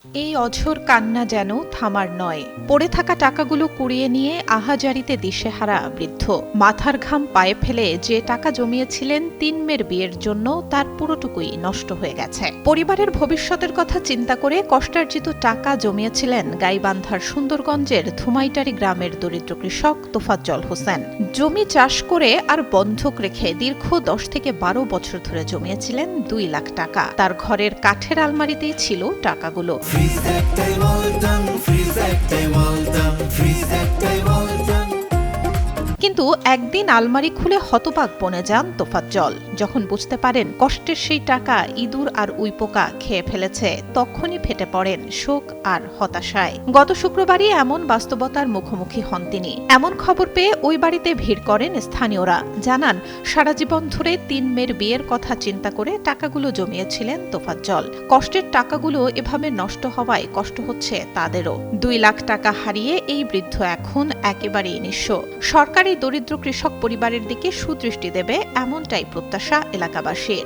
এই অঝোর কান্না যেন থামার নয়। পড়ে থাকা টাকাগুলো কুড়িয়ে নিয়ে আহাজারিতে দিশেহারা বৃদ্ধ। মাথার ঘাম পায়ে ফেলে যে টাকা জমিয়েছিলেন ৩ মেয়ের বিয়ের জন্য, তার পুরোটুকুই নষ্ট হয়ে গেছে। পরিবারের ভবিষ্যতের কথা চিন্তা করে কষ্টার্জিত টাকা জমিয়েছিলেন গাইবান্ধার সুন্দরগঞ্জের ধুমাইটারি গ্রামের দরিদ্র কৃষক তোফাজ্জল হোসেন। জমি চাষ করে আর বন্ধক রেখে দীর্ঘ ১০ থেকে ১২ বছর ধরে জমিয়েছিলেন ২ লাখ টাকা। তার ঘরের কাঠের আলমারিতেই ছিল টাকাগুলো। কিন্তু একদিন আলমারি খুলে হতবাক বনে যান তোফাজ্জল। যখন বুঝতে পারেন কষ্টের সেই টাকা ইঁদুর আর উইপোকা খেয়ে ফেলেছে, তখনই ফেটে পড়েন শোক আর হতাশায়। গত শুক্রবারই এমন বাস্তবতার মুখোমুখি হন তিনি। এমন খবর পেয়ে ওই বাড়িতে ভিড় করেন স্থানীয়রা। জানান, সারা জীবন ধরে ৩ মেয়ের বিয়ের কথা চিন্তা করে টাকাগুলো জমিয়েছিলেন তোফাজ্জল। কষ্টের টাকাগুলো এভাবে নষ্ট হওয়ায় কষ্ট হচ্ছে তাদেরও। ২ লাখ টাকা হারিয়ে এই বৃদ্ধ এখন একেবারেই নিঃস্ব। সরকারি দরিদ্র কৃষক পরিবারের দিকে সুদৃষ্টি দেবে, এমনটাই প্রত্যাশা এলাকাবাসীর।